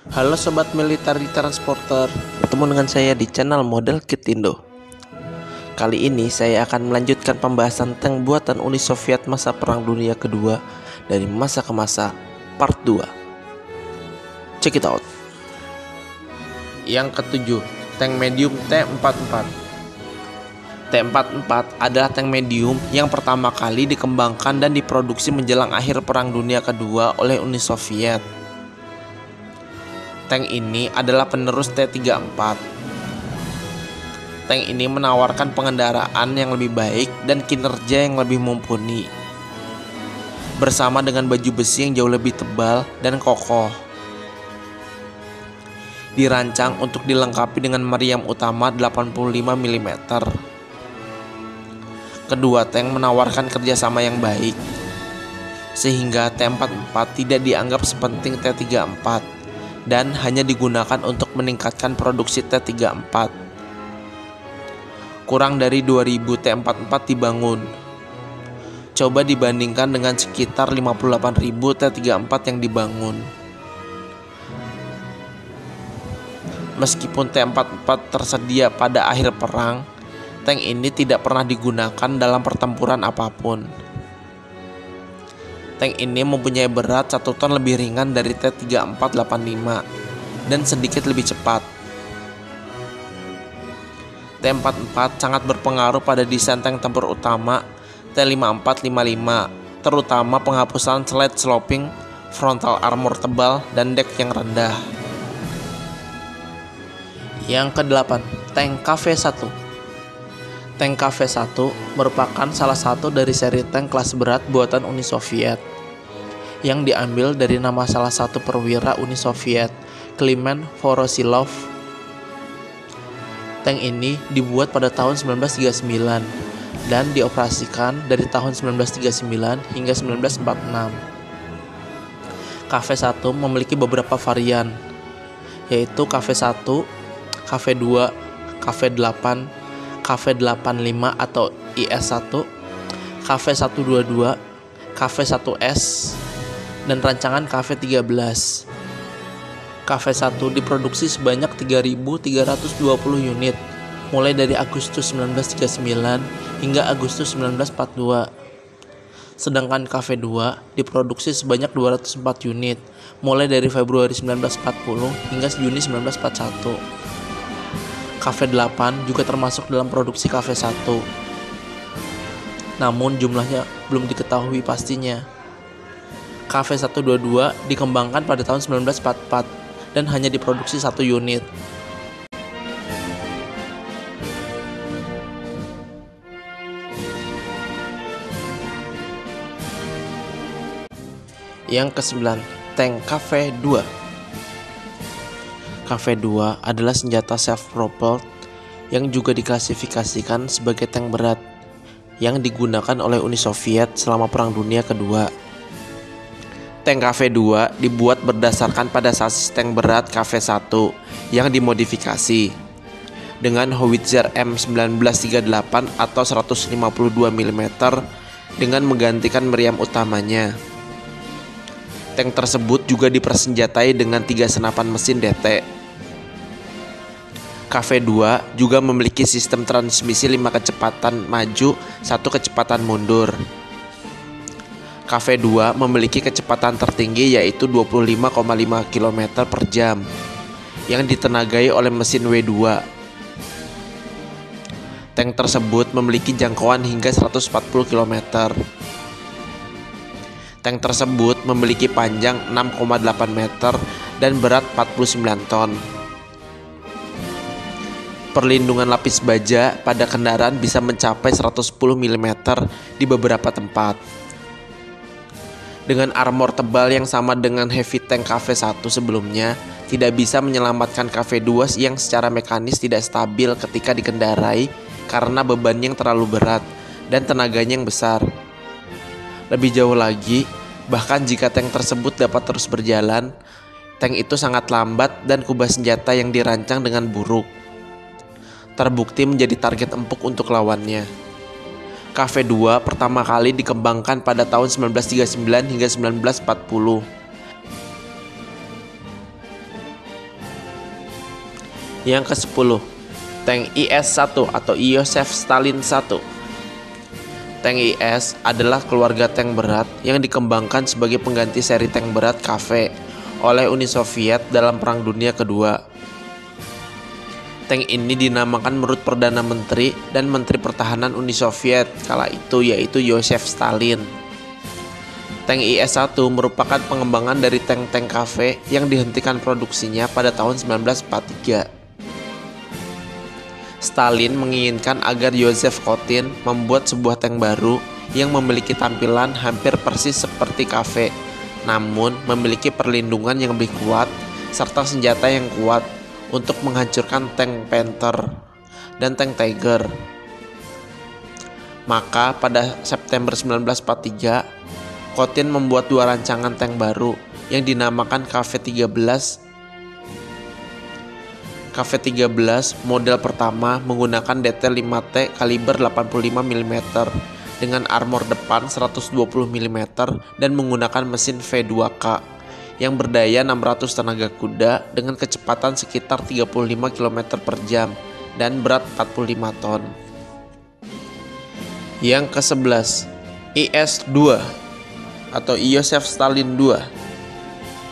Halo Sobat Military Transporter, bertemu dengan saya di channel Model Kit Indo. Kali ini saya akan melanjutkan pembahasan tank buatan Uni Soviet masa Perang Dunia Kedua dari masa ke masa part 2. Check it out. Yang ketujuh, tank medium T-44. T-44 adalah tank medium yang pertama kali dikembangkan dan diproduksi menjelang akhir Perang Dunia Kedua oleh Uni Soviet. Tank ini adalah penerus T-34. Tank ini menawarkan pengendaraan yang lebih baik dan kinerja yang lebih mumpuni, bersama dengan baju besi yang jauh lebih tebal dan kokoh. Dirancang untuk dilengkapi dengan meriam utama 85 mm. Kedua tank menawarkan kerjasama yang baik, sehingga T-44 tidak dianggap sepenting T-34 dan hanya digunakan untuk meningkatkan produksi T-34. Kurang dari 2000 T-44 dibangun. Coba dibandingkan dengan sekitar 58.000 T-34 yang dibangun. Meskipun T-44 tersedia pada akhir perang, tank ini tidak pernah digunakan dalam pertempuran apapun. Tank ini mempunyai berat 1 ton lebih ringan dari T-3485 dan sedikit lebih cepat. T-44 sangat berpengaruh pada desain tank tempur utama T-5455, terutama penghapusan slide sloping, frontal armor tebal, dan dek yang rendah. Yang ke-8, tank KV-1. Tank KV-1 merupakan salah satu dari seri tank kelas berat buatan Uni Soviet yang diambil dari nama salah satu perwira Uni Soviet, Kliment Voroshilov. Tank ini dibuat pada tahun 1939 dan dioperasikan dari tahun 1939 hingga 1946. KV-1 memiliki beberapa varian, yaitu KV-1, KV-2, KV-8, KV-85 atau IS-1, KV-122, KV-1S, dan rancangan KV-13. KV-1 diproduksi sebanyak 3.320 unit mulai dari Agustus 1939 hingga Agustus 1942. Sedangkan KV-2 diproduksi sebanyak 204 unit mulai dari Februari 1940 hingga Juni 1941. KV-8 juga termasuk dalam produksi KV-1, namun jumlahnya belum diketahui pastinya. KV-122 dikembangkan pada tahun 1944 dan hanya diproduksi 1 unit. Yang ke-9, tank KV-2. KV-2 adalah senjata self-propelled yang juga diklasifikasikan sebagai tank berat yang digunakan oleh Uni Soviet selama Perang Dunia Kedua. Tank KV-2 dibuat berdasarkan pada sasis tank berat KV-1 yang dimodifikasi dengan howitzer M1938 atau 152 mm dengan menggantikan meriam utamanya. Tank tersebut juga dipersenjatai dengan 3 senapan mesin DT. KV-2 juga memiliki sistem transmisi 5 kecepatan maju, 1 kecepatan mundur. KV-2 memiliki kecepatan tertinggi yaitu 25,5 km per jam yang ditenagai oleh mesin W2. Tank tersebut memiliki jangkauan hingga 140 km. Tank tersebut memiliki panjang 6,8 meter dan berat 49 ton. Perlindungan lapis baja pada kendaraan bisa mencapai 110 mm di beberapa tempat. Dengan armor tebal yang sama dengan heavy tank KV-1 sebelumnya, tidak bisa menyelamatkan KV-2 yang secara mekanis tidak stabil ketika dikendarai karena beban yang terlalu berat dan tenaganya yang besar. Lebih jauh lagi, bahkan jika tank tersebut dapat terus berjalan, tank itu sangat lambat dan kubah senjata yang dirancang dengan buruk. Terbukti menjadi target empuk untuk lawannya. KV-2 pertama kali dikembangkan pada tahun 1939 hingga 1940. Yang ke-10, tank IS-1 atau Iosef Stalin 1. Tank IS adalah keluarga tank berat yang dikembangkan sebagai pengganti seri tank berat KV oleh Uni Soviet dalam Perang Dunia Kedua. Tank ini dinamakan menurut Perdana Menteri dan Menteri Pertahanan Uni Soviet kala itu, yaitu Yosef Stalin. Tank IS-1 merupakan pengembangan dari tank-tank KV yang dihentikan produksinya pada tahun 1943. Stalin menginginkan agar Joseph Kotin membuat sebuah tank baru yang memiliki tampilan hampir persis seperti KV, namun memiliki perlindungan yang lebih kuat serta senjata yang kuat untuk menghancurkan tank Panther dan tank Tiger. Maka pada September 1943, Kotin membuat dua rancangan tank baru yang dinamakan KV-13. KV-13 model pertama menggunakan DT-5T kaliber 85 mm dengan armor depan 120 mm dan menggunakan mesin V2K yang berdaya 600 tenaga kuda dengan kecepatan sekitar 35 km per jam dan berat 45 ton. Yang ke-11, IS-2 atau Iosef Stalin II.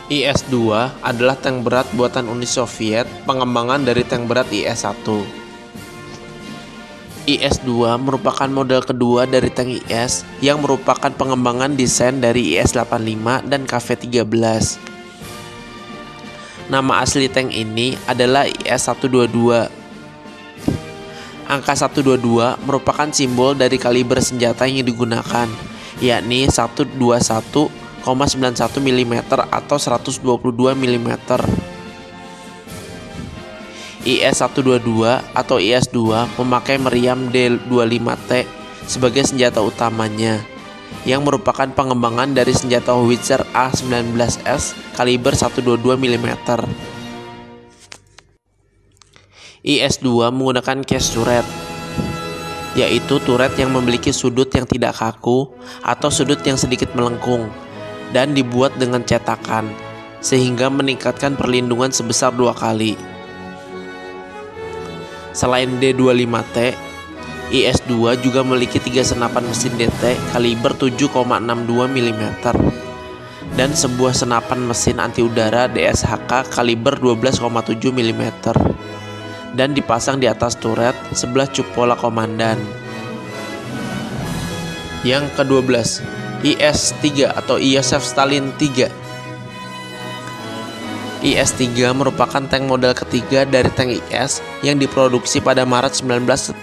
IS-2 adalah tank berat buatan Uni Soviet, pengembangan dari tank berat IS-1. IS-2 merupakan model kedua dari tank IS yang merupakan pengembangan desain dari IS-85 dan KV-13. Nama asli tank ini adalah IS-122. Angka 122 merupakan simbol dari kaliber senjata yang digunakan, yakni 121,91 mm atau 122 mm. IS-122 atau IS-2 memakai meriam D-25T sebagai senjata utamanya, yang merupakan pengembangan dari senjata howitzer A-19S kaliber 122 mm. IS-2 menggunakan case turret, yaitu turret yang memiliki sudut yang tidak kaku atau sudut yang sedikit melengkung dan dibuat dengan cetakan, sehingga meningkatkan perlindungan sebesar 2 kali. Selain D-25T, IS-2 juga memiliki 3 senapan mesin DT kaliber 7,62 mm dan sebuah senapan mesin anti udara DSHK kaliber 12,7 mm dan dipasang di atas turret sebelah cupola komandan. Yang ke-12, IS-3 atau Iosef Stalin III. IS-3 merupakan tank model ketiga dari tank IS yang diproduksi pada Maret 1945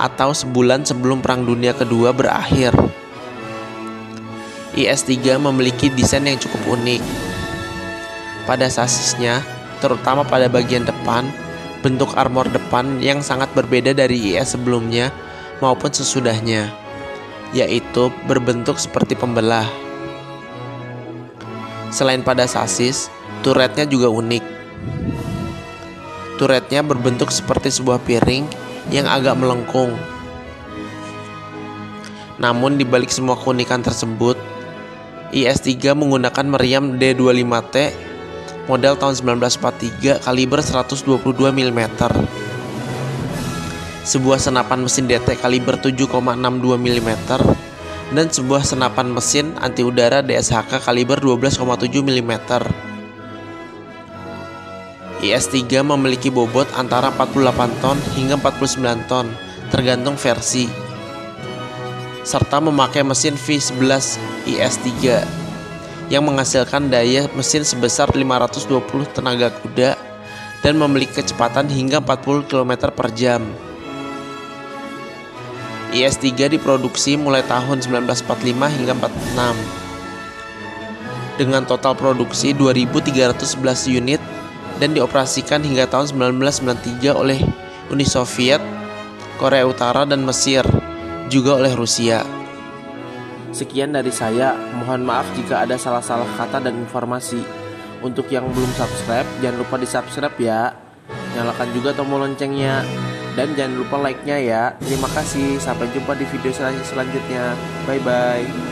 atau sebulan sebelum Perang Dunia Kedua berakhir. IS-3 memiliki desain yang cukup unik. Pada sasisnya, terutama pada bagian depan, bentuk armor depan yang sangat berbeda dari IS sebelumnya maupun sesudahnya, yaitu berbentuk seperti pembelah. Selain pada sasis, turretnya juga unik. Turretnya berbentuk seperti sebuah piring yang agak melengkung. Namun di balik semua keunikan tersebut, IS-3 menggunakan meriam D-25T model tahun 1943 kaliber 122 mm. Sebuah senapan mesin DT kaliber 7,62 mm dan sebuah senapan mesin anti udara DSHK kaliber 12,7 mm. IS-3 memiliki bobot antara 48 ton hingga 49 ton tergantung versi, serta memakai mesin V11 IS-3 yang menghasilkan daya mesin sebesar 520 tenaga kuda dan memiliki kecepatan hingga 40 km per jam. IS-3 diproduksi mulai tahun 1945 hingga 46 dengan total produksi 2.311 unit dan dioperasikan hingga tahun 1993 oleh Uni Soviet, Korea Utara, dan Mesir, juga oleh Rusia. Sekian dari saya, mohon maaf jika ada salah-salah kata dan informasi. Untuk yang belum subscribe, jangan lupa di subscribe ya. Nyalakan juga tombol loncengnya. Dan jangan lupa like-nya ya. Terima kasih, sampai jumpa di video selanjutnya. Bye-bye.